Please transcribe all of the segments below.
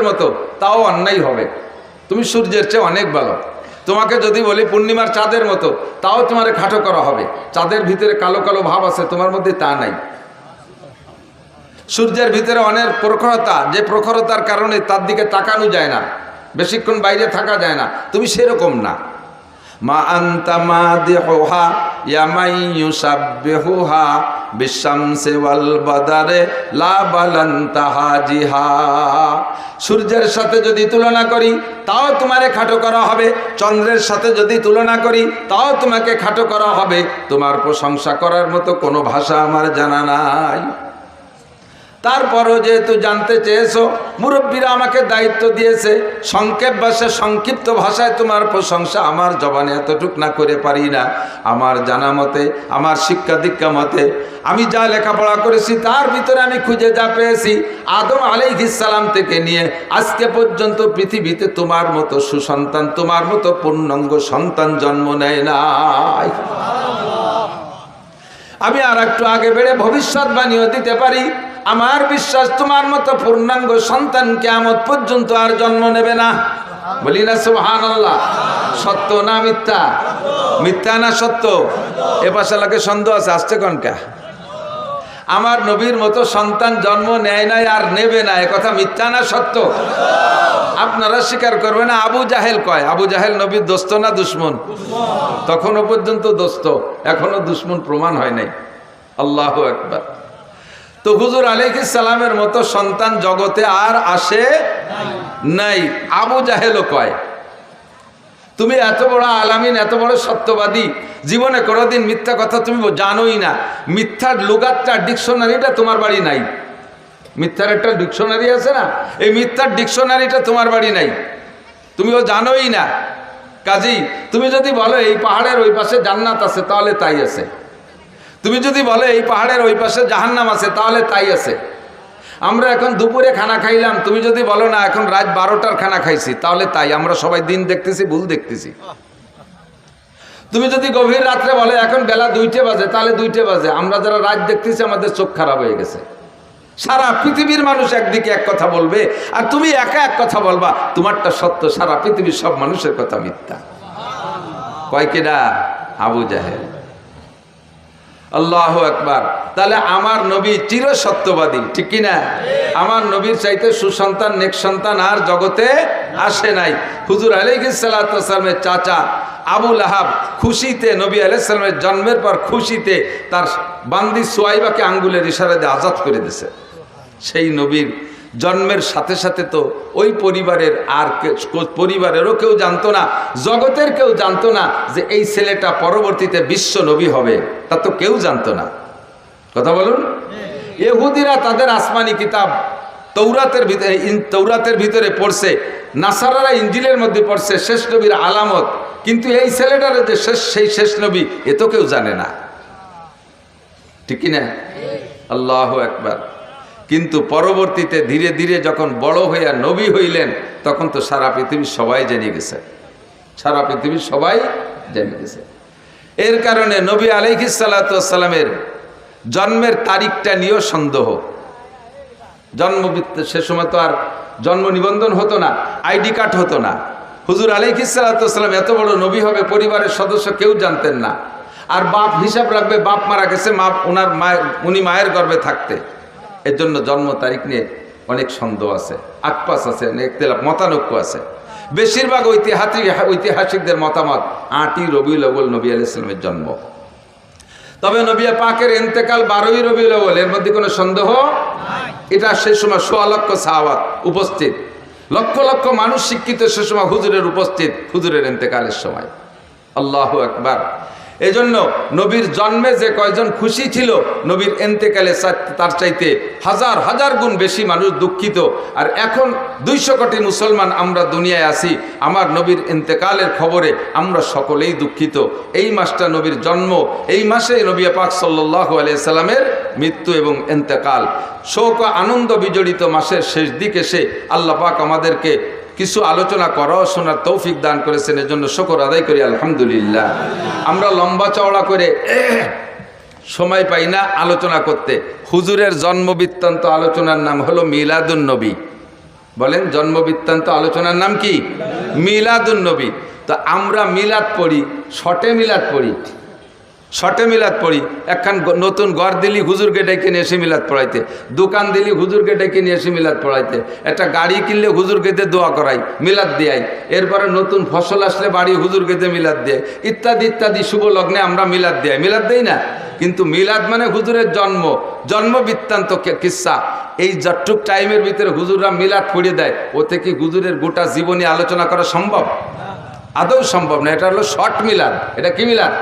মতো, তাও অন্যায় হবে। তুমি সূর্যের চেয়ে অনেক ভালো। তোমাকে যদি বলি পূর্ণিমার চাঁদের মতো, তাও তোমারে খাটো করা হবে। চাঁদের ভিতরে কালো কালো ভাব আছে, তোমার মধ্যে তা নাই। সূর্যের ভিতরে অনেক প্রখরতা, যে প্রখরতার কারণে তার দিকে তাকানো যায় না, বেশিক্ষণ বাইরে থাকা যায় না, তুমি সেরকম না। মা আনতা মাদিহুহা ইয়া মাইয়ুসাব্বিহুহা বিশামসি ওয়াল বাদারে লা বালান্তা হাজিহা। সূর্যের সাথে যদি তুলনা করি তাও তোমারে খাটো করা হবে, চন্দ্রের সাথে যদি তুলনা করি তাও তোমাকে খাটো করা হবে। তোমার প্রশংসা করার মতো কোনো ভাষা আমার জানা নাই। তারপরও যেহেতু জানতে চেয়েছো, মুরব্বীরা আমাকে দায়িত্ব দিয়েছে, সংক্ষেপ ভাষায় সংক্ষিপ্ত ভাষায় তোমার প্রশংসা আমার জবানে এতটুক না করে পারি না। আমার জানা মতে, আমার শিক্ষা দীক্ষা মতে, আমি যা লেখাপড়া করেছি তার ভিতরে আমি খুঁজে যা পেয়েছি, আদম আলাইহিস সালাম থেকে নিয়ে আজকে পর্যন্ত পৃথিবীতে তোমার মতো সুসন্তান, তোমার মতো পূর্ণাঙ্গ সন্তান জন্ম নেয় নাই। আমি আর একটু আগে বেড়ে ভবিষ্যৎবাণীও দিতে পারি, আমার বিশ্বাস তোমার মতো পূর্ণাঙ্গ সন্তান কিয়ামত পর্যন্ত আর জন্ম নেবে না। বলি না সুবহানাল্লাহ। সত্য না মিথ্যা? মিথ্যা না সত্য? এ পাশে লাগে সন্দেহ আছে, আসছে কনকা? আমার নবীর মতো সন্তান জন্ম নেয় নাই আর নেবে না, এ কথা মিথ্যা না সত্য? আপনারা স্বীকার করবে না? আবু জাহেল কয়, আবু জাহেল নবীর দোস্ত না দুশ্মন? তখনও পর্যন্ত দোস্ত, এখনো দুশ্মন প্রমাণ হয় নাই। আল্লাহু আকবার। তো হুজুর আলাইহিস সালামের মতো সন্তান জগতে আর আসে নাই। আবু জাহেলও কয়, তুমি এত বড় আলামিন, এত বড় সত্যবাদী, জীবনে কোনোদিন মিথ্যা কথা তুমি জানোই না। মিথ্যার লুগাতটা, ডিকশনারিটা তোমার বাড়ি নাই। মিথ্যার একটা ডিকশনারি আছে না, এই মিথ্যার ডিকশনারিটা তোমার বাড়ি নাই, তুমিও জানোই না। কাজেই তুমি যদি বলো এই পাহাড়ের ওই পাশে জান্নাত আছে, তাহলে তাই আছে। তুমি যদি বলো এই পাহাড়ের ওই পাশে জাহান্নাম আছে, তাহলে তাই আছে। আমরা এখন দুপুরে খানা খাইলাম, তুমি যদি বলো না এখন রাত 12টার খানা খাইছি, তাহলে তাই। আমরা সবাই দিন দেখতেছি, ভুল দেখতেছি। তুমি যদি গভীর রাত্রে বলে এখন বেলা 2টে বাজে, তাহলে 2টে বাজে। আমরা যারা রাত দেখতেছি আমাদের চোখ খারাপ হয়ে গেছে। সারা পৃথিবীর মানুষ একদিকে এক কথা বলবে, আর তুমি একা এক কথা বলবা, তোমারটা সত্য, সারা পৃথিবীর সব মানুষের কথা মিথ্যা। কয় কেডা? আবু জাহেল। আল্লাহু আকবার। তাহলে আমার নবী চির সত্যবাদী, ঠিক কি না? আমার নবীর চাইতে সুসন্তান, নেক সন্তান আর জগতে আসে নাই। হুজুর আলাইহিস সালাতু ওয়াস সালামের চাচা আবু লাহাব খুশিতে, নবী আলাইহিস সালামের জন্মের পর খুশিতে তার বান্দি সুয়াইবাকে আঙ্গুলের ইশারা দিয়ে আজাদ করে দিয়েছে। সেই নবীর জন্মের সাথে সাথে তো ওই পরিবারের আর পরিবারেরও কেউ জানতো না, জগতের কেউ জানতো না যে এই ছেলেটা পরবর্তীতে বিশ্ব নবী হবে, তা তো কেউ জানতো না। কথা বলুন। ইহুদিরা তাদের আসমানি কিতাব তৌরাতের ভিতরে পড়ছে, নাসারারা ইঞ্জিলের মধ্যে পড়ছে শেষ নবীর আলামত, কিন্তু এই ছেলেটার যে সেই শেষ নবী এ তো কেউ জানে না, ঠিক কি না? আল্লাহু আকবার। কিন্তু পরবর্তীতে ধীরে ধীরে যখন বড় হইয়া নবী হইলেন, তখন তো সারা পৃথিবী সবাই জেনে গেছে, সারা পৃথিবীর সবাই জেনে গেছে। এর কারণে নবী আলাইহিস সালাতু ওয়াস সালামের জন্মের তারিখটা নিয়েও সন্দেহ। সে সময় তো আর জন্ম নিবন্ধন হতো না, আইডি কার্ড হতো না। হুজুর আলাইহিস সালাতু ওয়াস সালাম এত বড় নবী হবে পরিবারের সদস্য কেউ জানতেন না। আর বাপ হিসাব রাখবে, বাপ মারা গেছে, উনি মায়ের গর্ভে থাকতে। এর জন্য জন্ম তারিখ নিয়ে অনেক সন্দেহ আছে, আকপাস আছে, ইখতিলাফ, মতানৈক্য আছে। বেশিরভাগ ঐতিহাসিকদের মতামত 8ই রবিউল আউয়াল নবী আলাইহিস সালামের জন্ম। তবে নবী পাকের ইন্তেকাল 12ই রবিউল আউয়াল, এর মধ্যে কোনো সন্দেহ নাই। এটা সেই সময় 16 লক্ষ সাহাবা উপস্থিত, লক্ষ লক্ষ মানুষ শিক্ষিত সে সময় হুজুরের উপস্থিত, হুজুরের ইন্তেকালের সময়। আল্লাহু আকবার। এজন্য নবীর জন্মে যে কয়জন খুশি ছিল, নবীর ইন্তেকালে তার চাইতে হাজার হাজার গুণ বেশি মানুষ দুঃখিত। আর এখন 200 কোটি মুসলমান আমরা দুনিয়ায় আছি, আমার নবীর ইন্তেকালের খবরে আমরা সকলেই দুঃখিত। এই মাসটা নবীর জন্ম, এই মাসে নবী পাক সাল্লাল্লাহু আলাইহি সাল্লামের মৃত্যু এবং ইন্তেকাল। শোক ও আনন্দ বিজড়িত মাসের শেষ দিকে এসে আল্লাহ পাক আমাদেরকে কিছু আলোচনা করা শোনার তৌফিক দান করেছেন, এর জন্য শুকর আদায় করি আলহামদুলিল্লাহ। আমরা লম্বা চওড়া করে সময় পাই না আলোচনা করতে। হুজুরের জন্ম বৃত্তান্ত আলোচনার নাম হলো মিলাদুন নবী। বলেন জন্ম বৃত্তান্ত আলোচনার নাম কি? মিলাদুন নবী। তো আমরা মিলাদ পড়ি, শর্টে মিলাদ পড়ি, শর্টে মিলাদ পড়ি। একখান নতুন ঘর দিলি হুজুরকে ডেকে নিয়ে এসে মিলাদ পড়াইতে, দোকান দিলি হুজুরকে ডেকে নিয়ে এসে মিলাদ পড়াইতে, একটা গাড়ি কিনলে হুজুরকে দিয়ে দোয়া করাই, মিলাদ দেয়াই। এরপরে নতুন ফসল আসলে বাড়ি হুজুরকে দিয়ে মিলাদ দেয়, ইত্যাদি ইত্যাদি শুভ লগ্নে আমরা মিলাদ দেয়, মিলাদ দেই না? কিন্তু মিলাদ মানে হুজুরের জন্ম বৃত্তান্ত কিসসা। এই যতটুক টাইমের ভিতরে হুজুররা মিলাদ পড়িয়ে দেয়, ওতে কি হুজুরের গোটা জীবনী আলোচনা করা সম্ভব? আদৌ সম্ভব না। এটা হলো শর্ট মিলাদ। এটা কি মিলাদ?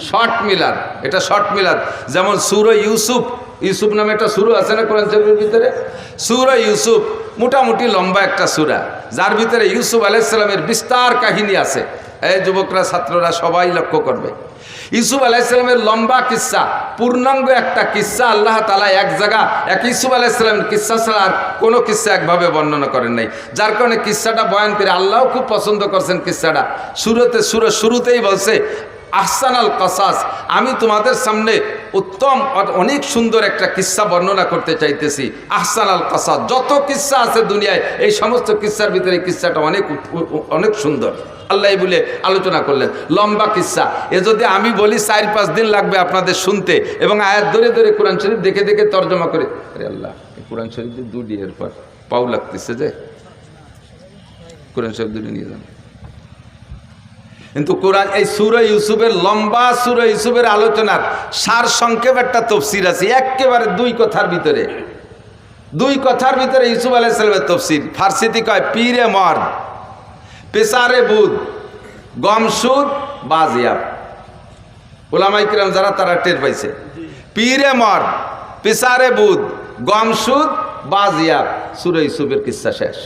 শর্ট মিলাদ। এটা শর্ট মিলাদ। যেমন সূরা ইউসুফ, ইউসুফ নামে একটা সূরা আছে না কোরআন শরীফের ভিতরে? সূরা ইউসুফ মোটামুটি লম্বা একটা সূরা, যার ভিতরে ইউসুফ আলাইহিস সালামের বিস্তার কাহিনী আছে। এই যুবকরা, ছাত্ররা সবাই লক্ষ্য করবে। ইউসুফ আলাইহিস সালামের লম্বা কিসসা, পূর্ণাঙ্গ একটা কিসসা আল্লাহ তাআলা এক জায়গা এক ইউসুফ আলাইহিস সালামের কিসসা ছাড়া আর কোনো কিসসা একভাবে বর্ণনা করেন নাই। যার কারণে কিসসাটা বয়ান করে আল্লাহও খুব পছন্দ করছেন কিসসাটা। শুরুতেই বলছে আহসানাল কসাস, আমি তোমাদের সামনে উত্তম অনেক সুন্দর একটা কিসসা বর্ণনা করতে চাইতেছি। আহসানাল কসাস, যত কিসসা আছে দুনিয়ায় এই সমস্ত কিসসার ভিতরে কিসসাটা অনেক সুন্দর আল্লাহ বলে আলোচনা করলেন। লম্বা কিসসা, এ যদি আমি বলি 4-5 দিন লাগবে আপনাদের শুনতে, এবং আয়াত ধরে ধরে কোরআন শরীফ দেখে দেখে তর্জমা করে। আরে আল্লাহ, কোরআন শরীফ দুটি এরপর পাও লাগতেছে যে কোরআন শরীফ দুটি নিয়ে যান। কিন্তু কোরআন এই সূরা ইউসুফের লম্বা সূরা ইউসুফের আলোচনার সার সংক্ষেপ একটা তাফসীর আছে, একেবারে দুই কথার ভিতরে ইউসুফ আলাইহিস সালামের তাফসীর। ফার্সিতে কয় পীরে মর্দ, পেশারে বুদ, গমসুদ, বাজিয়াব। উলামায়ে কিরাম যারা তারা টের পাইছে। পীরে মর্দ, পেশারে বুদ, গমসুদ, বাজিয়াব, সূরা ইউসুফের কিসসা শেষ।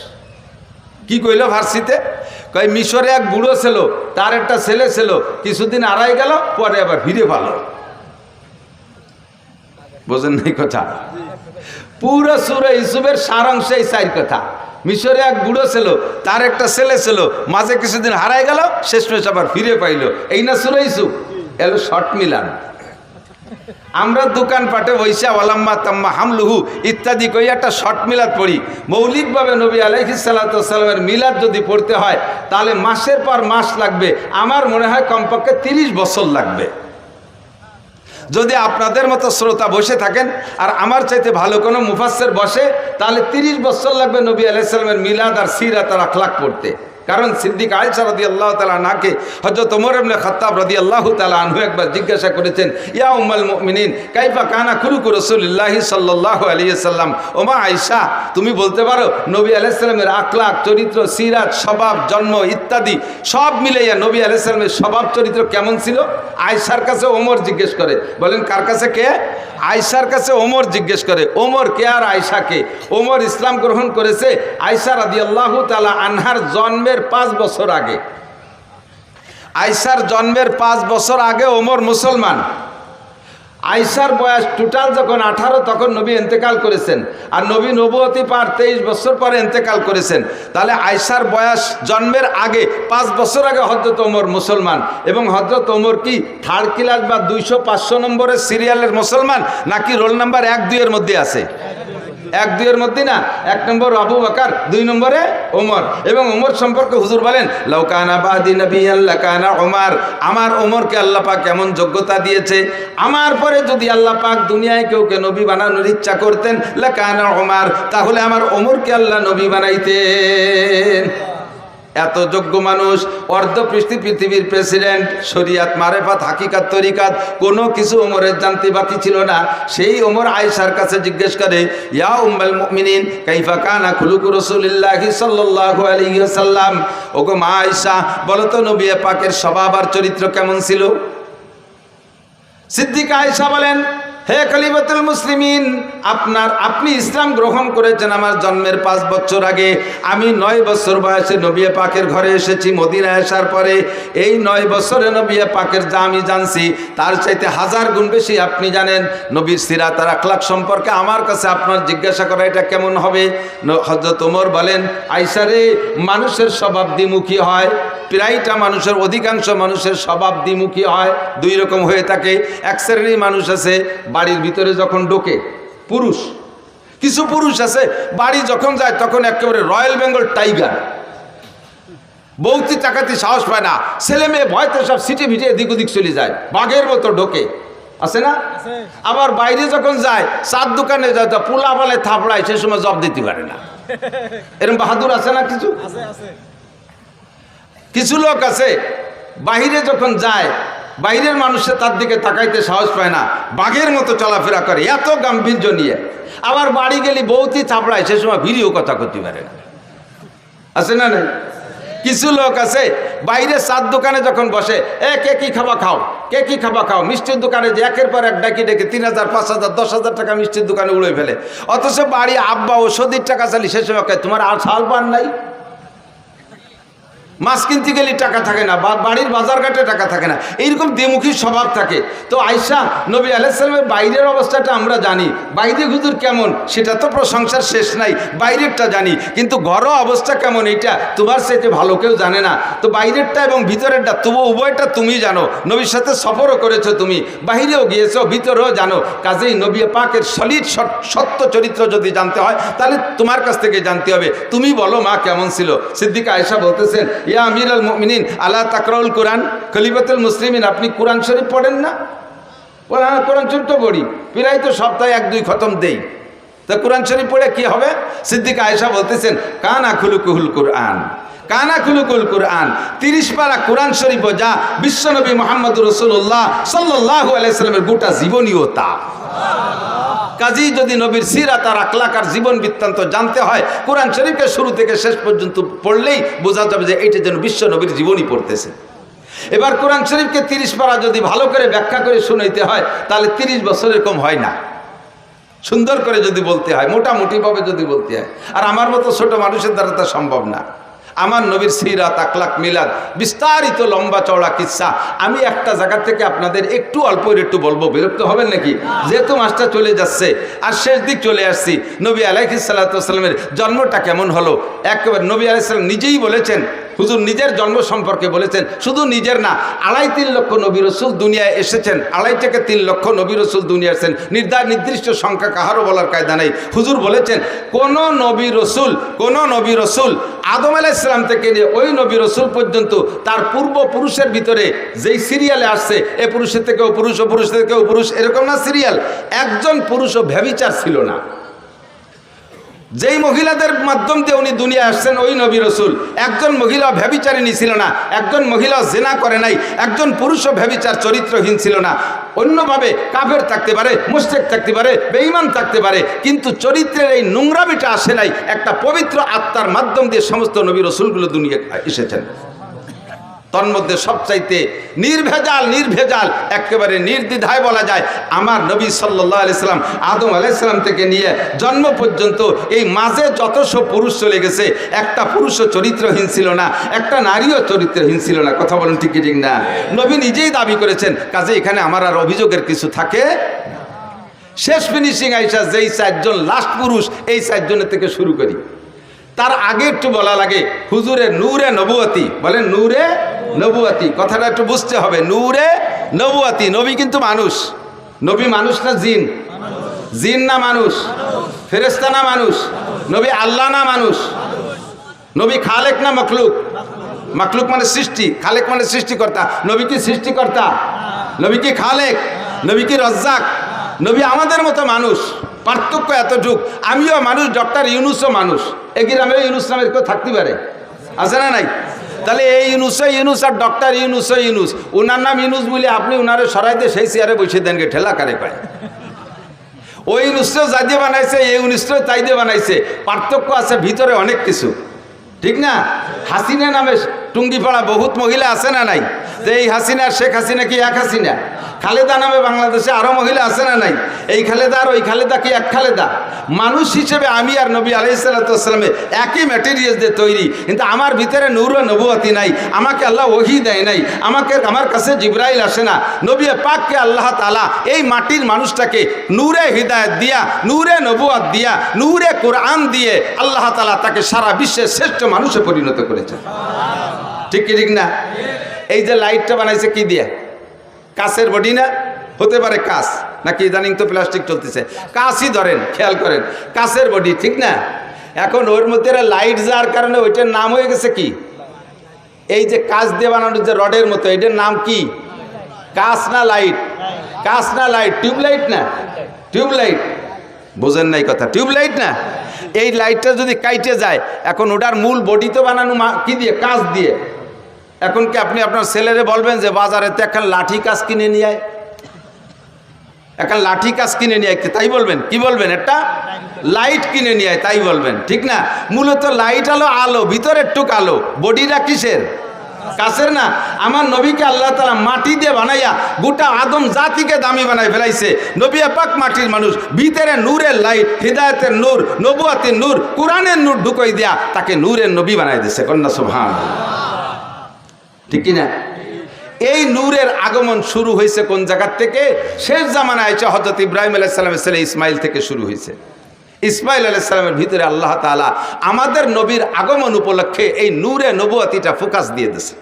কি কইল ফার্সিতে? কয় মিশরে এক বুড়ো ছিল, তার একটা ছেলে ছিল, কিছুদিন আড়াই গেল, পরে আবার ফিরে পালো। বোঝেন নাই কথা? পুরো সূরা ইউসুফের সারাংশ এই 4 কথা। মিশরে এক বুড়ো ছিল, তার একটা ছেলে ছিল, মাঝে কিছুদিন হারাই গেল, শেষমেশ আবার ফিরে পাইল। এই না সূরা ইউসুফ? এলো শর্ট মিলাদ। আমরা দোকানপাটে বৈশা ওয়ালাম্মা তাম্মা হামলুহু ইত্যাদি কই একটা শর্ট মিলাদ পড়ি। মৌলিকভাবে নবী আলাইহিস সালাতু ওয়াস সালামের মিলাদ যদি পড়তে হয় তাহলে মাসের পর মাস লাগবে। আমার মনে হয় কমপক্ষে 30 বছর লাগবে। যদি আপনাদের মতো শ্রোতা বসে থাকেন আর আমার চাইতে ভালো কোনো মুফাসসির বসে, তাহলে 30 বছর লাগবে নবী আলাইহিস সালামের মিলাদ আর সিরাত আর আখলাক পড়তে। কারণ সিদ্দিক আয়েশা রাদিয়াল্লাহু তাআলা আনহাকে হযরত ওমর ইবনে খাত্তাব রাদিয়াল্লাহু তাআলা আনহু একবার জিজ্ঞাসা করেছেন, ইয়া উম্মুল মুমিনিন কাইফা কানা খুলুকু রাসূলিল্লাহি সাল্লাল্লাহু আলাইহি ওয়াসাল্লাম। ওমা আয়েশা, তুমি বলতে পারো নবী আলাইহিস সালামের আখলাক, চরিত্র, সিরাত, স্বভাব, জন্ম ইত্যাদি সব মিলাইয়া নবী আলাইহিস সালামের স্বভাব চরিত্র কেমন ছিল? আয়েশার কাছে ওমর জিজ্ঞেস করে। বলেন কার কাছে? কে? আয়েশার কাছে ওমর জিজ্ঞেস করে। ওমর কে আর আয়েশা কে? ওমর ইসলাম গ্রহণ করেছে আয়েশা রাদিয়াল্লাহু তাআলা আনহার জন্মের 5 বছর আগে। আয়েশার জন্মের 5 বছর আগে ওমর মুসলমান। আয়েশার বয়স টোটাল যখন 18, তখন নবী ইন্তেকাল করেছেন, আর নবী নবুয়তি পার 23 বছর পরে ইন্তেকাল করেছেন। তাহলে আয়েশার বয়স জন্মের আগে 5 বছর আগে হযরত ওমর মুসলমান। এবং হযরত ওমর কি 3rd ক্লাস বা 200-500 নম্বরের সিরিয়ালের মুসলমান, নাকি রোল নাম্বার 1-2 এর মধ্যে আছে? 1-2 এর মধ্যে না, 1 নম্বর আবু বকর, 2 নম্বরে ওমর। এবং ওমর সম্পর্কে হুজুর বলেন, লাউ কানা বাদি নবিয়ান লাকানা ওমর। আমার ওমরকে আল্লাহ পাক কেমন যোগ্যতা দিয়েছে, আমার পরে যদি আল্লাহ পাক দুনিয়ায় কেউকে নবী বানানোর ইচ্ছা করতেন লাকানা ওমর, তাহলে আমার ওমরকে আল্লাহ নবী বানাইতেন। এত যোগ্য মানুষ, পৃথিবীর প্রেসিডেন্ট, শরিয়াত, মারেফাত, হাকিকাত, তরিকাত কোনো কিছু ওমরের জানতে বাকি ছিল না। সেই ওমর আয়েশার কাছে জিজ্ঞেস করে, ইয়া উম্মুল মুমিনিন কাইফা কানা খুলুকু রাসূলিল্লাহি সাল্লাল্লাহু আলাইহি ওয়াসাল্লাম। ওগো মা আয়েশা, বলো তো নবী পাকের স্বভাব আর চরিত্র কেমন ছিল? সিদ্দিকা আয়েশা বলেন, হে খলিফাতুল মুসলিমিন, আপনি ইসলাম গ্রহণ করেছেন আমার জন্মের 5 বছর আগে। আমি 9 বছর বয়সে নবী পাকের ঘরে এসেছি মদিনায় আসার পরে। এই 9 বছরে নবী পাকের যা আমি জানছি তার চাইতে 1000 গুণ বেশি আপনি জানেন। নবীর সিরাত আর আখলাক সম্পর্কে আমার কাছে আপনার জিজ্ঞাসা করা এটা কেমন হবে? হযরত ওমর বলেন, আয়েশা রে, মানুষের স্বভাব দ্বিমুখী হয়। প্রায়টা মানুষের, অধিকাংশ মানুষের স্বভাব দ্বিমুখী হয়, 2 রকম হয়ে থাকে। এক শ্রেণীর মানুষ আছে বাড়ির ভিতরে যখন ঢোকে পুরুষ, কিছু পুরুষ আছে বাড়ি যখন যায় তখন একেবারে রয়্যাল বেঙ্গল টাইগার, বৌতি টাকাতে সাহস পায় না, ছেলে মেয়ে ভয়তে সব সিটে ভিটে এদিক ওদিক চলে যায়, বাঘের মতো ঢোকে, আছে না? আবার বাইরে যখন যায় চার দোকানে যায় তো পোলা বলে থাপড়ায়, সে সময় জব দিতে পারে না। এরকম বাহাদুর আছে না? কিছু কিছু লোক আছে বাহিরে যখন যায় বাইরের মানুষে তার দিকে তাকাইতে সাহস পায় না, বাঘের মতো চলাফেরা করে এত গাম্ভীর্য নিয়ে। আবার বাড়ি গেলে বৌতি থাপড়ায়, সে সময় ভিডিও কথা করতে পারে না, আছে না? নাই কিছু লোক আছে বাইরে চার দোকানে যখন বসে, কে কি খাবা খাও, কে কি খাবা খাও, মিষ্টির দোকানে যে একের পর এক ডাকি ডেকে 3,000 5,000 10,000 টাকা মিষ্টির দোকানে উড়ে ফেলে, অথচ বাড়ি আব্বা ওষুধের টাকা চালি, সে সময় তোমার আর ছাল পান নাই, মাছ কিনতে গেলে টাকা থাকে না, বাড়ির বাজার ঘাটে টাকা থাকে না, এইরকম দ্বিমুখী স্বভাব থাকে। তো আয়েশা নবী আলাইহিস সালামের বাইরের অবস্থাটা আমরা জানি, বাইরে হুজুর কেমন সেটা তো প্রশংসার শেষ নাই, বাইরেরটা জানি, কিন্তু ঘরোয়া অবস্থা কেমন এটা তোমার চাইতে ভালো কেউ জানে না। তো বাইরেরটা এবং ভিতরেরটা তবু উভয়টা তুমি জানো, নবীর সাথে সফরও করেছো তুমি, বাইরেও গিয়েছো, ভিতরেও জানো। কাজেই নবী পাকের সলিড সত্য চরিত্র যদি জানতে হয় তাহলে তোমার কাছ থেকে জানতে হবে। তুমি বলো মা কেমন ছিল? সিদ্দিকা আয়েশা বলতেছেন, ইয়া আমির আল মুমিনিন আলা তাকরাউল কোরআন, খলিফাতুল মুসলিমিন, আপনি কোরআন শরীফ পড়েন না? কোরআন শরীফ তো পড়ি, প্রায় তো সপ্তাহে 1-2 খতম দেই, তা কোরআন শরীফ পড়ে কি হবে? সিদ্দিকা আয়েশা বলতেছেন, কানা খুলুকুল কোরআন, কানা খুলুকুল কোরআন, 30 পারা কোরআন শরীফ যা বিশ্বনবী মুহাম্মদুর রাসূলুল্লাহ সাল্লাল্লাহু আলাইহি সাল্লামের গোটা জীবনীয়তা। কাজী যদি নবীর সিরাত আর আখলাক আর জীবন বৃত্তান্ত জানতে হয়, কোরআন শরীফকে শুরু থেকে শেষ পর্যন্ত পড়লেই বোঝা যাবে যে এইটা যেন বিশ্ব নবীর জীবনই পড়তেছে। এবার কোরআন শরীফকে 30 পারা যদি ভালো করে ব্যাখ্যা করে শুনাইতে হয় তাহলে 30 বছর এরকম হয় না, সুন্দর করে যদি বলতে হয়, মোটামুটিভাবে যদি বলতে হয়। আর আমার মতো ছোট মানুষের দ্বারা তা সম্ভব না। আমার নবীর সিরাত, আখলাক, মিলাদ, বিস্তারিত লম্বা চওড়া কিচ্ছা আমি একটা জায়গা থেকে আপনাদের একটু অল্প একটু বলবো, বিরক্ত হবেন নাকি? যেহেতু মাসটা চলে যাচ্ছে আর শেষ দিক চলে আসছি, নবী আলাইহিস সালাতু ওয়াস সালামের জন্মটা কেমন হলো একেবারে নবী আলাইহিস সালাম নিজেই বলেছেন, হুজুর নিজের জন্ম সম্পর্কে বলেছেন, শুধু নিজের না, 2.5-3 লক্ষ নবী রাসূল দুনিয়ায় এসেছেন, 2.5 থেকে 3 লক্ষ নবী রাসূল দুনিয়ায় এসেছেন, নির্দিষ্ট সংখ্যা কাহারও বলার কায়দা নেই। হুজুর বলেছেন কোন নবী রাসূল আদম আলাইহিস সালাম থেকে নিয়ে ওই নবী রাসূল পর্যন্ত তার পূর্বপুরুষের ভিতরে যেই সিরিয়ালে আসছে, এ পুরুষের থেকে ও পুরুষ, ও পুরুষ থেকে ও পুরুষ, এরকম না সিরিয়াল, একজন পুরুষও ব্যভিচার ছিল না। যেই মহিলাদের মাধ্যম দিয়ে উনি দুনিয়া আসছেন ওই নবী রাসূল, একজন মহিলা ব্যভিচারিণী ছিল না, একজন মহিলা জিনা করে নাই, একজন পুরুষও ব্যভিচার চরিত্রহীন ছিল না। অন্যভাবে কাফের থাকতে পারে, মুশরিক থাকতে পারে, বেঈমান থাকতে পারে, কিন্তু চরিত্রের এই নোংরামিটা আসে নাই। একটা পবিত্র আত্মার মাধ্যম দিয়ে সমস্ত নবী রাসূলগুলো দুনিয়া এসেছেন। তন্মধ্যে সবচাইতে নির্ভেজাল একেবারে নির্দ্বিধায় বলা যায় আমার নবী সাল্লাল্লাহু আলাইহি সাল্লাম আদম আলাইহিস সালাম থেকে নিয়ে জন্ম পর্যন্ত এই মাঝে যতশো পুরুষ চলে গেছে, একটা পুরুষও চরিত্রহীন ছিল না, একটা নারীও চরিত্রহীন ছিল না। কথা বলেন ঠিক ঠিক না? নবী নিজেই দাবি করেছেন। কাজে এখানে আমার আর অভিযোগের কিছু থাকে। শেষ ফিনিশিং আইসা যেই 4 জন লাস্ট পুরুষ, এই 4 জনের থেকে শুরু করি। তার আগে একটু বলা লাগে হুজুরের নূরে নবুয়তি, বলেন নূরে নবুয়তি, কথাটা একটু বুঝতে হবে। নূরে নবুয়তি, নবী কিন্তু মানুষ। নবী মানুষ না জিন? জিন না মানুষ? ফেরেশতা না মানুষ? নবী আল্লাহ না মানুষ? নবী খালেক না মখলুক? মখলুক মানে সৃষ্টি, খালেক মানে সৃষ্টিকর্তা। নবী কি সৃষ্টিকর্তা? নবী কি খালেক? নবী কি রাজ্জাক? নবী আমাদের মতো মানুষ, পার্থক্য এতটুক। আমিও মানুষ, ডক্টর ইউনুসও মানুষ। এ গ্রামে ইউনুস নামের কেউ থাকতে পারে? আছে না নাই? তাহলে এই ইউনুস আর ডক্টর ইউনুস, ওনার নাম ইউনুস বলে আপনি ওনারে সরাইতে সেই চেয়ারে বসে দেন, ঠেলা কারে পায়। ওই ইউনুসও যাই দিয়ে বানাইছে, এই ইউনুসও তাই দিয়ে বানাইছে। পার্থক্য আছে ভিতরে অনেক কিছু, ঠিক না? হাসিনা নামে টুঙ্গিপাড়া বহুত মহিলা আছে না নাই? তো এই হাসিনা শেখ হাসিনা কি এক হাসিনা? খালেদা নামে বাংলাদেশে আরো মহিলা আছে না নাই? এই খালেদা আর ওই খালেদা কি এক খালেদা? মানুষ হিসেবে আমি আর নবী আলাইহিস সালাতু ওয়াস সালামে একই ম্যাটেরিয়াল দিয়ে তৈরি, কিন্তু আমার ভিতরে নূর ও নবুয়তি নাই। আমাকে আল্লাহ ওহী দেয় নাই, আমার কাছে জিবরাইল আসে না। নবী পাককে আল্লাহ তাআলা এই মাটির মানুষটাকে নূরে হিদায়াত দিয়া, নূরে নবুয়ত দিয়া, নূরে কোরআন দিয়ে আল্লাহ তাআলা তাকে সারা বিশ্বের শ্রেষ্ঠ মানুষে পরিণত করেছেন। ঠিক কি ঠিক না? এই যে লাইটটা বানাইছে কি দিয়ে? কাচের বডি না? হতে পারে কাচ, নাকি ইদানিং তো প্লাস্টিক চলতেছে, কাঁচই ধরেন, খেয়াল করেন, কাঁচের বডি, ঠিক না? এখন ওর মধ্যে লাইট যাওয়ার কারণে ওইটার নাম হয়ে গেছে কি, এই যে কাঁচ দিয়ে বানানোর যে রডের মতো, এটার নাম কি? কাঁচ না লাইট? কাঁচ না লাইট? টিউবলাইট না? টিউবলাইট, বোঝেন নাই কথা, টিউবলাইট না? এই লাইটটা যদি কাইটে যায়, এখন ওটার মূল বডি তো বানানো কি দিয়ে? কাঁচ দিয়ে। এখন কি আপনি আপনার ছেলেরে বলবেন যে বাজারে তো একটা লাঠি কাঁচ কিনে নিয়ে আয়, একটা লাঠি কাঁচ কিনে নিয়ে আয়, তাই বলবেন? কি বলবেন? একটা লাইট কিনে নিয়ে আয়, তাই বলবেন, ঠিক না? মূলত লাইট হলো আলো, ভিতরের টুক আলো, বডিটা কিসের? কাছের না? আমার নবীকে আল্লাহ তাআলা মাটি দিয়ে বানাইয়া গোটা আদম জাতিকে দামি বানাই ফেলাইছে। নবী পাক মাটির মানুষ, ভিতরে নূরের লাইট, হিদায়াতের নূর, নবুয়াতের নূর, কোরআনের নূর ঢুকাই দিয়া তাকে নূরের নবী বানাই দিয়েছে। কন্যা সুবহানাল্লাহ, ঠিক কিনা? এই নূরের আগমন শুরু হয়েছে কোন জায়গার থেকে? শেষ জামানায় হযরত ইব্রাহিম আলাইহিস সালামের ছেলে ইসমাইল থেকে শুরু হয়েছে। ইসমাইল আলাইহিস সালামের ভিতরে আল্লাহ তাআলা আমাদের নবীর আগমন উপলক্ষে এই নূরে নবুয়াতিটা ফোকাস দিয়ে দিয়েছে।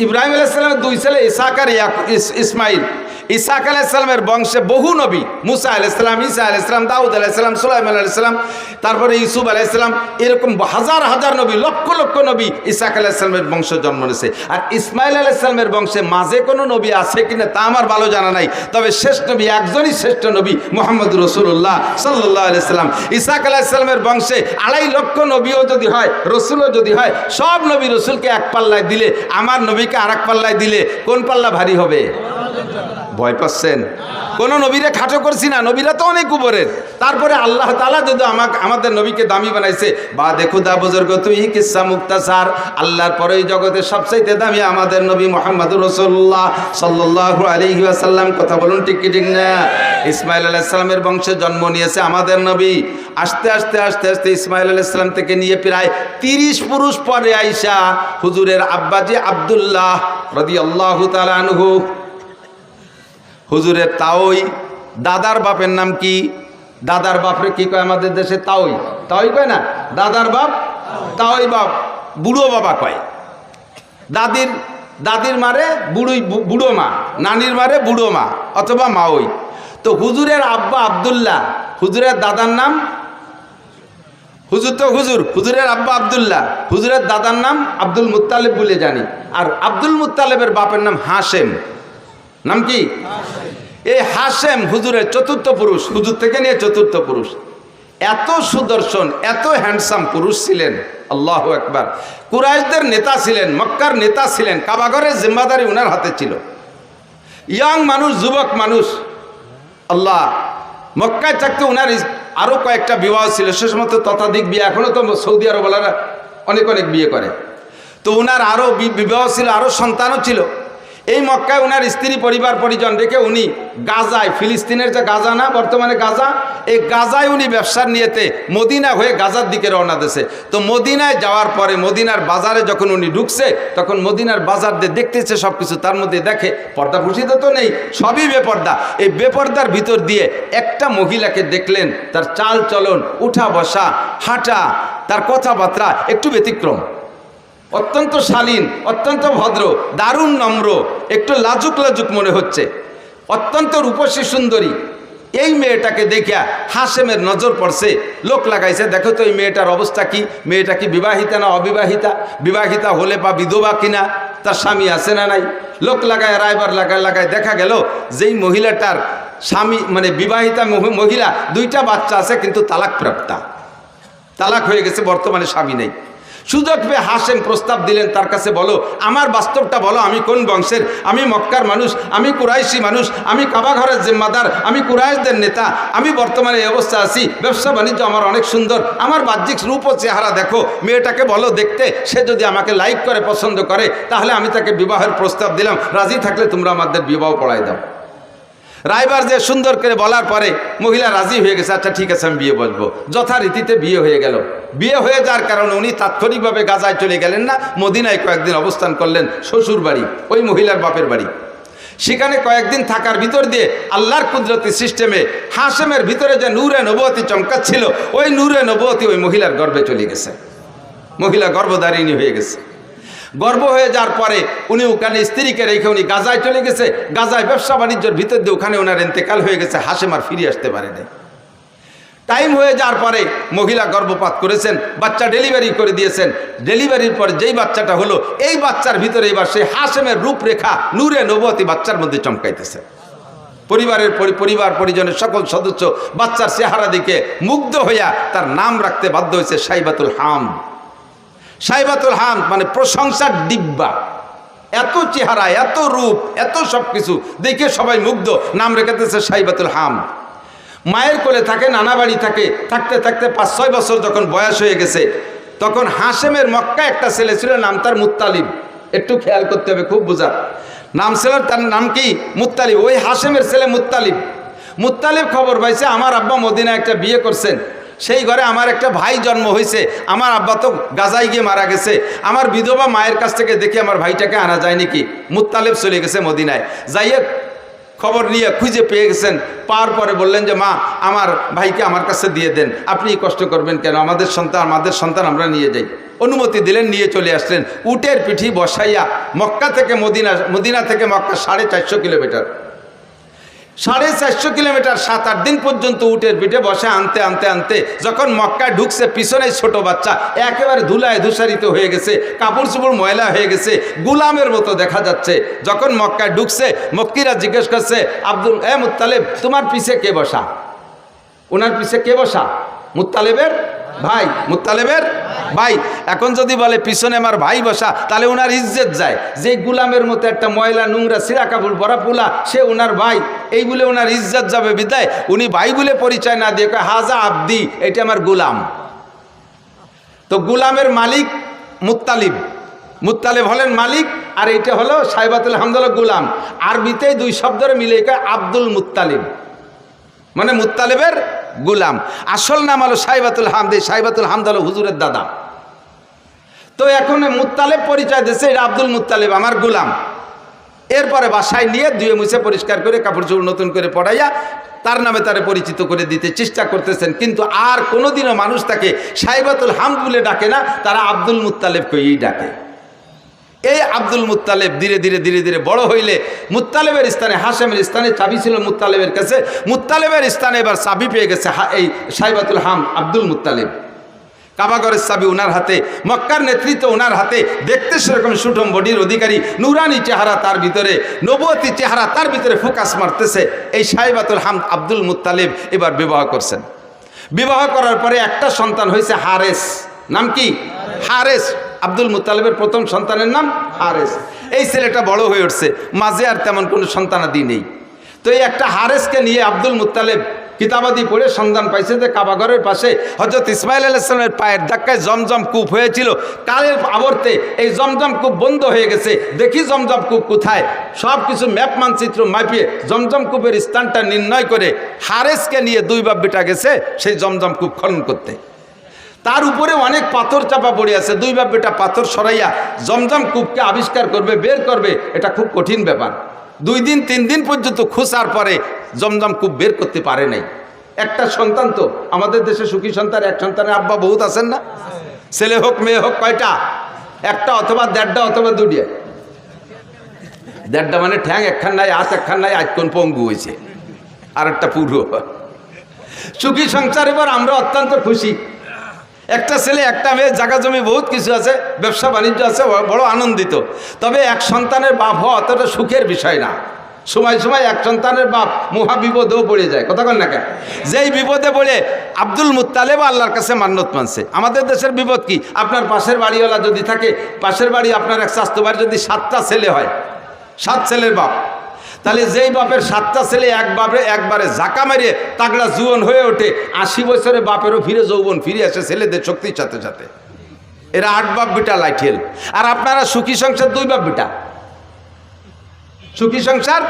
ইব্রাহিম আলাইহিস সালামের দুই ছেলে ইসহাক আর ইসমাইল। ইসহাক আলাইহিস সালামের বংশে বহু নবী, মুসা আলাইহিস সালাম, ঈসা আলাইহিস সালাম, দাউদ আলাইহিস সালাম, সুলাইমান আলাইহিস সালাম, তারপরে ইউসুফ আলাইহিস সালাম, এরকম হাজার হাজার নবী, লক্ষ লক্ষ নবী ইসহাক আলাইহিস সালামের বংশ জন্ম নিয়েছে। আর ইসমাইল আলাইহিস সালামের বংশে মাঝে কোনো নবী আছে কিনা তা আমার ভালো জানা নাই, তবে শেষ নবী একজনই শ্রেষ্ঠ নবী, মুহাম্মদ রাসূলুল্লাহ সাল্লাল্লাহু আলাইহি সাল্লাম। ইসহাক আলাইহিস সালামের বংশে 2.5 লক্ষ নবীও যদি হয়, রসুলও যদি হয়, সব নবী রসুলকে এক পাল্লায় দিলে, আমার নবীকে আর এক পাল্লায় দিলে কোন পাল্লা ভারী হবে? ভয় পাচ্ছেন? কোন নবীরা খাটো করছি না, নবীরা তো অনেক উপরের। তারপরে আল্লাহ তাআলা যদি আমাদের নবীকে দামি বানাইছে, বা দেখো দা বুজুর্গ তুই কিসসা মুক্তাসার, আল্লাহর পরে এই জগতের সবচাইতে দামি আমাদের নবী মুহাম্মদুর রাসূলুল্লাহ সাল্লাল্লাহু আলাইহি ওয়াসাল্লাম। কথা বলুন ঠিক কি ঠিক না? ইসমাইল আলাইহিস সালামের বংশে জন্ম নিয়েছে আমাদের নবী। আস্তে আস্তে আস্তে আস্তে ইসমাইল আলাইহিস সালাম থেকে নিয়ে প্রায় 30 পুরুষ পরে আইসা হুজুরের আব্বাজি আব্দুল্লাহ রাদিয়াল্লাহু তাআলা আনহু, হুজুরের তাওই, দাদার বাপের নাম কি? দাদার বাপরে কি কয় আমাদের দেশে? তাওই। তাওই কয় না? দাদার বাপ তাওই বাপ, বুড়ো বাবা কয়। দাদির মারে বুড়ো মা, নানির মারে বুড়ো মা অথবা মাওই। তো হুজুরের আব্বা আব্দুল্লাহ, হুজুরের দাদার নাম হুজুর, তো হুজুরের আব্বা আব্দুল্লাহ, হুজুরের দাদার নাম আব্দুল মুত্তালিব বলে জানি। আর আব্দুল মুত্তালিবের বাপের নাম হাশেম। নাম কি? এই হাশেম হুজুরের চতুর্থ পুরুষ, হুজুর থেকে নিয়ে চতুর্থ পুরুষ। এত সুদর্শন, এত হ্যান্ডসাম পুরুষ ছিলেন, আল্লাহু আকবার। কুরাইশদের নেতা ছিলেন, মক্কার নেতা ছিলেন, কাবাঘরের জিম্মাদারি উনার হাতে ছিল। ইয়াং মানুষ, যুবক মানুষ, আল্লাহ। মক্কায় থাকতে উনার আরো কয়েকটা বিবাহ ছিল, সে সময় ততাধিক বিয়ে, এখনো তো সৌদি আরবওয়ালারা অনেক অনেক বিয়ে করে। তো উনার আরো বিবাহ ছিল, আরো সন্তানও ছিল। এই মক্কায় উনার স্ত্রী পরিবার পরিজন রেখে উনি গাজায়, ফিলিস্তিনের যে গাজা না বর্তমানে গাজা, এই গাজায় উনি ব্যবসার নিয়েতে মদিনা হয়ে গাজার দিকে রওনা দিয়েছে। তো মদিনায় যাওয়ার পরে মদিনার বাজারে যখন উনি ঢুকছে, তখন মদিনার বাজার দিয়ে দেখতেছে সব কিছু, তার মধ্যে দেখে পর্দা ফুসিতে তো নেই, সবই বেপর্দা। এই বেপর্দার ভিতর দিয়ে একটা মহিলাকে দেখলেন, তার চাল চলন, উঠা বসা, হাঁটা, তার কথাবার্তা একটু ব্যতিক্রম, অত্যন্ত শালীন, অত্যন্ত ভদ্র, দারুণ নম্র, একটু লাজুক লাজুক মনে হচ্ছে, অত্যন্ত রূপসী সুন্দরী। এই মেয়েটাকে দেখিয়া হাশেমের নজর পড়ছে, লোক লাগাইছে, দেখো তো এই মেয়েটার অবস্থা কি, মেয়েটা কি বিবাহিতা না অবিবাহিতা, বিবাহিতা হলে বা বিধবা কিনা, তার স্বামী আছে না নাই। লোক লাগায় রায়বার লাগায় দেখা গেল যেই মহিলাটার স্বামী মানে বিবাহিতা মহিলা, 2টা বাচ্চা আছে, কিন্তু তালাক প্রাপ্তা, তালাক হয়ে গেছে, বর্তমানে স্বামী নেই। সুযোগ পেয়ে হাশেম প্রস্তাব দিলেন, তার কাছে বলো, আমার বাস্তবটা বলো, আমি কোন বংশের, আমি মক্কার মানুষ, আমি কুরাইশি মানুষ, আমি কাবাঘরের জিম্মাদার, আমি কুরাইশদের নেতা, আমি বর্তমানে এই অবস্থা আছি, ব্যবসা বাণিজ্য আমার অনেক সুন্দর, আমার বাহ্যিক রূপ ও চেহারা দেখো, মেয়েটাকে বলো দেখতে, সে যদি আমাকে লাইক করে, পছন্দ করে, তাহলে আমি তাকে বিবাহের প্রস্তাব দিলাম, রাজি থাকলে তোমরা আমাদের বিবাহ পড়াই দাও। রায়বার যে সুন্দর করে বলার পরে মহিলা রাজি হয়ে গেছে, আচ্ছা ঠিক আছে আমি বিয়ে বলবো। যথারীতিতে বিয়ে হয়ে গেল। বিয়ে হয়ে যাওয়ার কারণে উনি তাৎক্ষণিকভাবে গাজায় চলে গেলেন না, মদিনায় কয়েকদিন অবস্থান করলেন, শ্বশুর বাড়ি, ওই মহিলার বাপের বাড়ি। সেখানে কয়েকদিন থাকার ভিতর দিয়ে আল্লাহর কুদরতি সিস্টেমে হাশেমের ভিতরে যে নূরে নবুয়তি চমকাচ্ছিল, ওই নূরে নবুয়তি ওই মহিলার গর্ভে চলে গেছে, মহিলা গর্ভধারিণী হয়ে গেছে। গর্ভ হয়ে যাওয়ার পরে উনি ওখানে স্ত্রীকে রেখে উনি গাজায় চলে গেছে। গাজায় ব্যবসা বাণিজ্যের ভিতর দিয়ে ওখানে ওনার ইন্তেকাল হয়ে গেছে। হাশেম আর ফিরে আসতে পারেনি। টাইম হয়ে যাওয়ার পরে মহিলা গর্ভপাত করেছেন, বাচ্চা ডেলিভারি করে দিয়েছেন। ডেলিভারির পরে যেই বাচ্চাটা হলো, এই বাচ্চার ভিতরে এবার সেই হাশেমের রূপরেখা নূরে নবুয়তি বাচ্চার মধ্যে চমকাইতেছে। পরিবার পরিজনের সকল সদস্য বাচ্চার চেহারা দিকে মুগ্ধ হইয়া তার নাম রাখতে বাধ্য হয়েছে সাইবাতুল হামদ। সাইবাতুল হামদ মানে প্রশংসার ডিব্বা। এত চেহারা, এত রূপ, এত সব কিছু দেখে সবাই মুগ্ধ। নাম রেখেতেছে সাইবাতুল হামদ। মায়ের কোলে থাকে, নানা বাড়ি থাকে। থাকতে থাকতে 5-6 বছর যখন বয়স হয়ে গেছে, তখন হাশেমের মক্কা একটা ছেলে ছিল, নাম তার মুত্তালিব। একটু খেয়াল করতে হবে, খুব বোঝা। নাম ছিল তার, নাম কি? মুত্তালিব। ওই হাশেমের ছেলে মুত্তালিব খবর পাইছে আমার আব্বা মদিনায় একটা বিয়ে করছেন, সেই ঘরে আমার একটা ভাই জন্ম হয়েছে। আমার আব্বা তো গাজায় গিয়ে মারা গেছে, আমার বিধবা মায়ের কাছ থেকে দেখে আমার ভাইটাকে আনা যায় নাকি। মুত্তালিব চলে গেছে মদিনায়। যাইয়ে খবর নিয়ে খুঁজে পেয়ে গেছেন। পাওয়ার পরে বললেন যে মা, আমার ভাইকে আমার কাছে দিয়ে দেন, আপনি কষ্ট করবেন কেন, আমাদের সন্তান আমরা নিয়ে যাই। অনুমতি দিলেন, নিয়ে চলে আসলেন। উটের পিঠি বসাইয়া মক্কা থেকে মদিনা থেকে মক্কা 450 কিলোমিটার, 450 কিলোমিটার 7-8 দিন পর্যন্ত উটের পিঠে বসে আনতে আনতে আনতে যখন মক্কায় ঢুকছে, পিছনে ছোট বাচ্চা একেবারে ধুলায় ধূসারিত হয়ে গেছে, কাপড় চোপড় ময়লা হয়ে গেছে, গুলামের মতো দেখা যাচ্ছে। যখন মক্কায় ঢুকছে, মক্কিরা জিজ্ঞেস করছে, মুত্তালিব, তোমার পিছে কে বসা? ওনার পিছে কে বসা? মুত্তালিবের ভাই। এখন যদি বলে পিছনে আমার ভাই বসা, তাহলে ওনার ইজ্জত যায়। যে গুলামের মতো একটা ময়লা নোংরা সিরা কাপড় পরা পোলা, সে ওনার ভাই, এই বলে ওনার ইজ্জত যাবে। বিদায় উনি ভাই বলে পরিচয় না দিয়ে কয়, হাজা আব্দি, এটা আমার গুলাম। তো গুলামের মালিক মুত্তালিব হলেন মালিক, আর এইটা হলো সাইবাতুল হামদ হলো গুলাম। আরবিতে 2 শব্দের মিলে কয় আব্দুল মুত্তালিব, মানে মুত্তালিবের গুলাম। আসল নাম হলো সাইবাতুল হামদ। সাইবাতুল হামদ হলো হুজুরের দাদা। তো এখন মুত্তালিব পরিচয় দিচ্ছে, এটা আব্দুল মুত্তালিব, আমার গুলাম। এরপরে বাসায় নিয়ে ধুয়ে মুছে পরিষ্কার করে কাপড় চোপড় নতুন করে পড়াইয়া তার নামে তারে পরিচিত করে দিতে চেষ্টা করতেছেন। কিন্তু আর কোনোদিনও মানুষ তাকে সাইবাতুল হামদ বলে ডাকে না, তারা আব্দুল মুত্তালিব কইই ডাকে। এই আব্দুল মুত্তালিব ধীরে ধীরে বড় হইলে মুত্তালিবের স্থানে, হাশেমের স্থানে চাবি ছিল মুত্তালিবের কাছে, মুত্তালিবের স্থানে এবার চাবি পেয়ে গেছে এই সাইবাতুল হামদ আব্দুল মুত্তালিব। কাবাগরের চাবি ওনার হাতে, মক্কার নেতৃত্ব ওনার হাতে। দেখতে সেরকম সুঠম বডির অধিকারী, নুরানি চেহারা তার ভিতরে, নবুয়তি চেহারা তার ভিতরে ফোকাস মারতেছে। এই সাইবাতুল হামদ আব্দুল মুত্তালিব এবার বিবাহ করছেন। বিবাহ করার পরে একটা সন্তান হয়েছে হারেস। নাম কি? হারেস। আব্দুল মুত্তালিবের প্রথম সন্তানের নাম হারেস। এই ছেলেটা বড় হয়ে উঠছে, মাঝে আর তেমন কোনো সন্তানাদি নেই। তো এই একটা হারেসকে নিয়ে আব্দুল মুত্তালিব কিতাবাদি পড়ে সন্ধান পাইছে যে কাবাগরের পাশে হযরত ইসমাইল আলাইহিস সালামের পায়ের ধাক্কায় জমজম কূপ হয়েছিল। কালের আবর্তে এই জমজম কূপ বন্ধ হয়ে গেছে। দেখি জমজম কূপ কোথায়, সব কিছু ম্যাপ মানচিত্র মাপিয়ে জমজম কূপের স্থানটা নির্ণয় করে হারেসকে নিয়ে 2 বাপ বেটা গেছে সেই জমজম কূপ খনন করতে। তার উপরে অনেক পাথর চাপা পড়ে আছে। 2 বাপ বেটা পাথর সরাইয়া জমজম কূপকে আবিষ্কার করবে, বের করবে, এটা খুব কঠিন ব্যাপার। 2 দিন 3 দিন পর্যন্ত খোঁজার পরে জমজম কূপ বের করতে পারে নাই। একটা সন্তান, তো আমাদের দেশে সুখী সন্তান, এক সন্তানের আব্বা বহুত আছেন না? ছেলে হোক মেয়ে হোক, কয়টা? একটা অথবা 1.5টা অথবা 2টা। 1.5টা মানে ঠ্যাং একখান নাই, হাত একখান নাই, আজ কোন পঙ্গু হয়েছে, আর একটা পুরো। সুখী সংসার এবার আমরা অত্যন্ত খুশি। একটা ছেলে একটা মেয়ে, জায়গা জমি বহুত কিছু আছে, ব্যবসা বাণিজ্য আছে, বড় আনন্দিত। তবে এক সন্তানের বাপ হওয়া অতটা সুখের বিষয় না। সময় সময় এক সন্তানের বাপ মহা বিপদেও পড়ে যায়। কথা কন না কেন? যেই বিপদে পড়ে আব্দুল মুত্তালিব আল্লাহর কাছে মান্নত মানছে। আমাদের দেশের বিপদ কি? আপনার পাশের বাড়িওয়ালা যদি থাকে, পাশের বাড়ি আপনার এক স্বাস্থ্য বাড়ি যদি 7টা ছেলে হয়, 7 ছেলের বাপ, তাহলে যেই বাপের 7টা ছেলে একবারে ঝাঁকা মেরে তাগড়া জুয়ন হয়ে ওঠে, 80 বছরে বাপেরও ফিরে যৌবন ফিরে আসে ছেলেদের শক্তির সাথে সাথে। এরা 8 বাপ বেটা লাইঠেল। আর আপনারা সুখী সংসার 2 বাপ বেটা, সুখী সংসার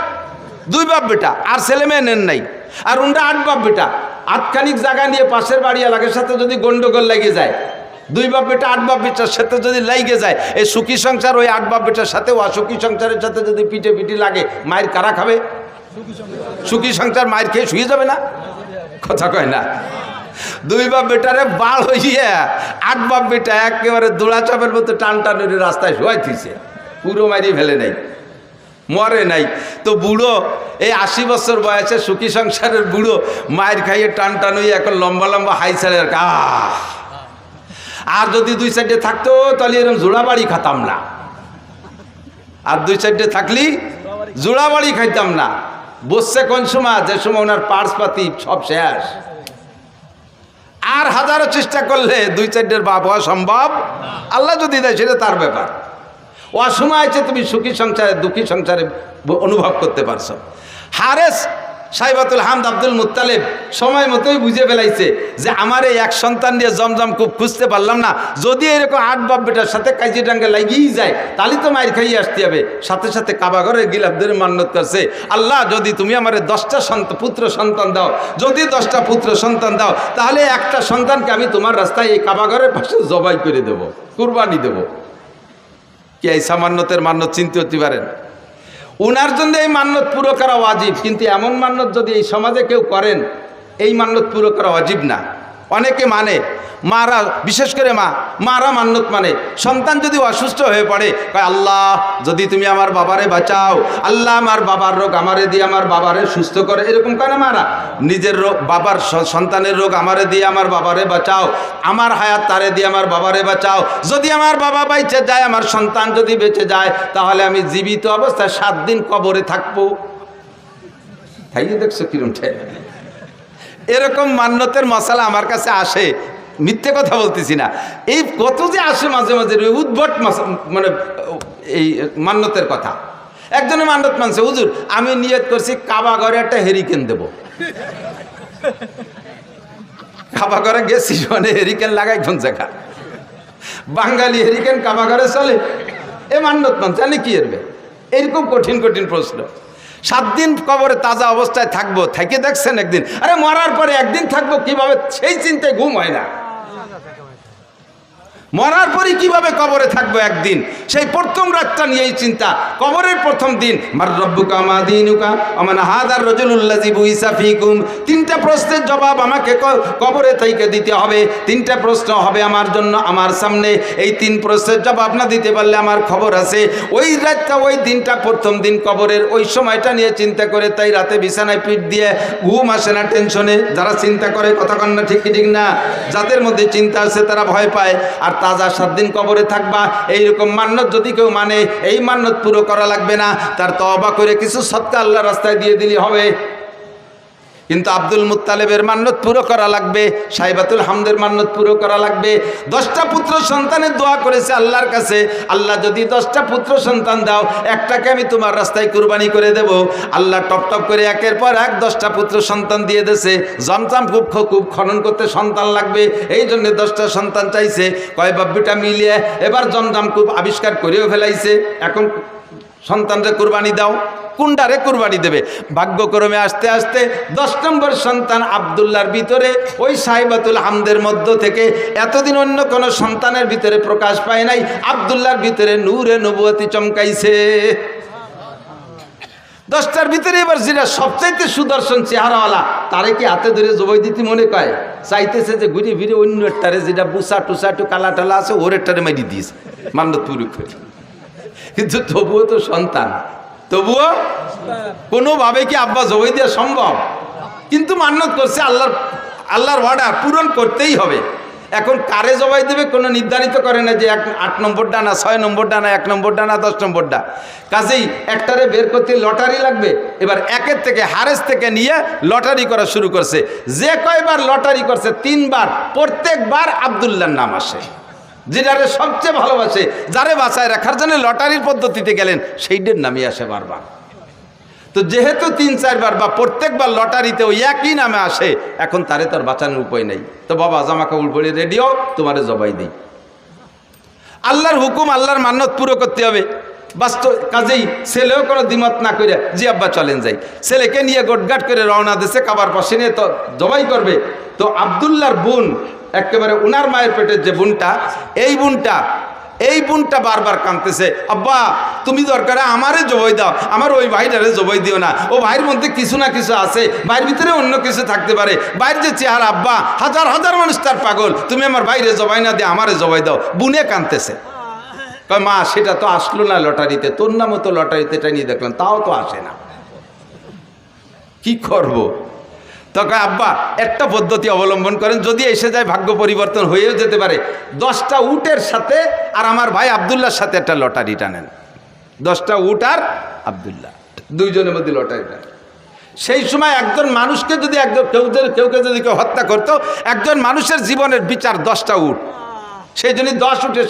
2 বাপ বেটা, আর ছেলে মেয়ে নেন নাই। আর উনটা 8 বাপ বেটা, আটখানিক জায়গা নিয়ে পাশের বাড়ি এলাকার সাথে যদি গন্ডগোল লেগে যায়, 2 বাপ বেটা 8 বাপ বেটার সাথে যদি লাগে যায়, এই সুখী সংসার ওই 8 বাপ বেটার সাথে অসুখী সংসারের সাথে যদি পিটি লাগে, মায়ের কারা খাবে? সুখী সংসার মায়ের খেয়ে শুয়ে যাবে না? কথা কয় না? দুই বাপ বেটারে বাল হইয়া 8 বাপ বেটা একেবারে দোড়া চাপের মতো টান টানুরি রাস্তায় শোয়াইতেছে, পুরো মারি ফেলে নাই, মরে নাই। তো বুড়ো এই 80 বছর বয়সে সুখী সংসারের বুড়ো মায়ের খাইয়ে টান টান হইয়া এখন লম্বা লম্বা হাই ছাড়ে আর যদি 2 সাইডে থাকতো তাহলে এরকম জোড়া বাড়ি খাতাম না, আর 2 সাইডে থাকলি জোড়া বাড়ি খাইতাম না। বসছে কোন সময়, যে সময় ওনার পার্স পাতি সব শেষ। আর হাজারো চেষ্টা করলে 2 সাইডের বাপ হওয়া সম্ভব, আল্লাহ যদি দেয় সেটা তার ব্যাপার। অসময় আছে তুমি সুখী সংসারে দুঃখী সংসারে অনুভব করতে পারছো। হারেস সাইবাতুল হামদ আব্দুল মুত্তালিব সময় মতোই বুঝে ফেলাইছে যে আমার এই এক সন্তান নিয়ে জমজম খুব খুঁজতে পারলাম না, যদি এরকম 8 বাপ বেটার সাথে কাজী ডাঙ্গে লাগিয়েই যায় তাহলে তো মায়ের খাইয়ে আসতে হবে। সাথে সাথে কাবা ঘরে গিলাফ ধরে মান্যত করছে, আল্লাহ যদি তুমি আমার 10টা পুত্র সন্তান দাও, যদি 10টা পুত্র সন্তান দাও তাহলে একটা সন্তানকে আমি তোমার রাস্তায় এই কাবা ঘরের পাশে জবাই করে দেবো, কুরবানি দেবো। কি এই সামান্যতের মান্যত চিনতে হতে পারেন? উনার জন্য এই মান্যত পুরো করা ওয়াজিব, কিন্তু এমন মান্যত যদি এই সমাজে কেউ করেন এই মান্যত পুরো করা ওয়াজিব না। অনেকে মানে, মারা বিশেষ করে মারা মান্যত মানে সন্তান যদি অসুস্থ হয়ে পড়ে কয় আল্লাহ যদি তুমি আমার বাবারে বাঁচাও, আল্লাহ আমার বাবার রোগ আমারে দিয়ে আমার বাবারে সুস্থ করে, এরকম করে মারা। নিজের রোগ বাবার সন্তানের রোগ আমারে দিয়ে আমার বাবারে বাঁচাও, আমার হায়াত তারে দিয়ে আমার বাবারে বাঁচাও, যদি আমার বাবা বেঁচে যায়, আমার সন্তান যদি বেঁচে যায় তাহলে আমি জীবিত অবস্থায় 7 দিন কবরে থাকবো। তাইলে দেখছো কিরম এরকম মান্যতের মশালা আমার কাছে আসে, মিথ্যে কথা বলতেছি না। এই কত যে আসে মাঝে মাঝে উদ্ভট মানে এই মান্যতের কথা। একজনের মান্যত মানছে, হুজুর আমি নিয়ত করছি কাবা ঘরে একটা হেরিকেন দেব। কাবা ঘরে গেছি মানে হেরিকেন লাগাই কোন জায়গা? বাঙালি হেরিকেন কাবা ঘরে চলে? এ মান্যত মানছে, জানি কি এরবে? এরকম কঠিন কঠিন প্রশ্ন। 7 দিন কবরে তাজা অবস্থায় থাকবো, থেকে দেখছেন একদিন? আরে মরার পরে একদিন থাকবো কিভাবে, সেই চিন্তায় ঘুম হয় না। মরার পরে কিভাবে কবরে থাকবো একদিন, সেই প্রথম রাতটা নিয়েই চিন্তা। কবরের প্রথম দিন মার রব্বুকা মা দীনুকা ওমান হাদার রাজুলুল্লাযী বুইসা ফীকুম, 3টা প্রশ্নের জবাব আমাকে কবরে থেকে দিতে হবে। 3টা প্রশ্ন হবে আমার জন্য আমার সামনে, এই 3 প্রশ্নের জবাব না দিতে পারলে আমার খবর আছে। ওই রাতটা ওই দিনটা প্রথম দিন কবরের ওই সময়টা নিয়ে চিন্তা করে তাই রাতে বিছানায় পিঠ দিয়ে ঘুম আসে না টেনশনে। যারা চিন্তা করে কথা কন না, ঠিক ঠিক না? যাদের মধ্যে চিন্তা আছে তারা ভয় পায়। আর তাজা 7 দিন কবরে থাকবা এইরকম মান্যত যদি কেউ মানে, এই মান্যত পুরো করা লাগবে না, তার তওবা করে কিছু সদকা আল্লাহর রাস্তায় দিয়ে দিলে হবে। কিন্তু আব্দুল মুত্তালিবের মান্যত পুরো করা লাগবে, সাইবাতুল হামদের মান্যত পুরো করা লাগবে। 10টা পুত্র সন্তানের দোয়া করেছে আল্লাহর কাছে, আল্লাহ যদি 10টা পুত্র সন্তান দাও, একটাকে আমি তোমার রাস্তায় কুরবানি করে দেব। আল্লাহ টপ টপ করে একের পর এক 10টা পুত্র সন্তান দিয়ে দিয়েছে। জমজম খুব খনন করতে সন্তান লাগবে, এই জন্য 10টা সন্তান চাইছে। কয় বাব্বিটা মিলিয়ে এবার জমজম খুব আবিষ্কার করেও ফেলাইছে। এখন সন্তানরে কুরবানি দাও, কুন্ডারে কুরবানি দেবে। ভাগ্যক্রমে আস্তে আস্তে 10 নম্বর সন্তান আব্দুল্লাহর ভিতরে ওই সাইবাতুল হামদের মধ্য থেকে এতদিন অন্য কোনো সন্তানের ভিতরে প্রকাশ পায় নাই, আব্দুল্লাহর ভিতরে নূরে নবুয়তি চমকাইছে। 10টার ভিতরে এবার যেটা সবচাইতে সুদর্শন চেহারাওয়ালা তারে কি হাতে ধরে জবাই দিতে মনে কয়? চাইতেছে যে ঘুরে ফিরে অন্য একটারে যেটা বুসা টুসা একটু কালা টালা আছে ওর একটারে মারি দিয়েছে মান্যত পুরো করে। কিন্তু তবুও তো সন্তান, তবুও কোনোভাবে কি আব্বা জবাই দেওয়া সম্ভব? কিন্তু মান্যত করছে, আল্লাহর অর্ডার পূরণ করতেই হবে। এখন কারে জবাই দেবে কোনো নির্ধারিত করে না যে 8 নম্বর ডানা, 6 নম্বর ডানা, 1 নম্বর ডানা, 10 নম্বর ডা। কাজেই একটারে বের করতে লটারি লাগবে। এবার একের থেকে হারেস থেকে নিয়ে লটারি করা শুরু করছে। যে কয়বার লটারি করছে 3 বার, প্রত্যেকবার আব্দুল্লাহর নাম আসে। যেটারে সবচেয়ে ভালোবাসে, যারে বাঁচায় রাখার জন্য লটারির পদ্ধতিতে গেলেন, সেইটার নামই আসে বারবার। তো যেহেতু 3-4 বার বা প্রত্যেকবার লটারিতে ওই একই নামে আসে, এখন তারে তার বাঁচানোর উপায় নেই। তো বাবা জামা কাপড় পরে রেডিও, তোমারে জবাই দিই। আল্লাহর হুকুম, আল্লাহর মান্যত পুরো করতে হবে। বাস্তব কাজেই ছেলেও কোনো দ্বিমত না করে জি আব্বা চলেন যাই, ছেলেকে নিয়ে গোটগাট করে রওনা দিছে, কাবার পাশে নিয়ে তো জবাই করবে। তো আব্দুল্লাহর বোন, একেবারে উনার মায়ের পেটের যে বোনটা, এই বোনটা এই বোনটা বারবার কাঁদতেছে, আব্বা তুমি দরকারে আমারে জবাই দাও, আমার ওই ভাইটারে জবাই দিও না, ও ভাইয়ের মধ্যে কিছু না কিছু আছে, ভাইয়ের ভিতরে অন্য কিছু থাকতে পারে, ভাইয়ের যে চেহারা, আব্বা হাজার হাজার মানুষ তার পাগল, তুমি আমার ভাইরে জবাই না দিয়ে আমারে জবাই দাও। বুনে কাঁদতেছে, কয় মা সেটা তো আসলো না লটারিতে, তোর নামও তো লটারিতে এটা নিয়ে দেখলাম, তাও তো আসে না, কি করব? তখন আব্বা একটা পদ্ধতি অবলম্বন করেন, যদি এসে যায় ভাগ্য পরিবর্তন হয়েও যেতে পারে, 10টা উটের সাথে আর আমার ভাই আব্দুল্লাহর সাথে একটা লটারি টানেন, 10টা উট আর আব্দুল্লাহ দুইজনের মধ্যে লটারি টানেন। সেই সময় একজন মানুষকে যদি কেউকে যদি কেউ হত্যা করতো, একজন মানুষের জীবনের বিচার 10টা উট, সেই জন্য 10 উটের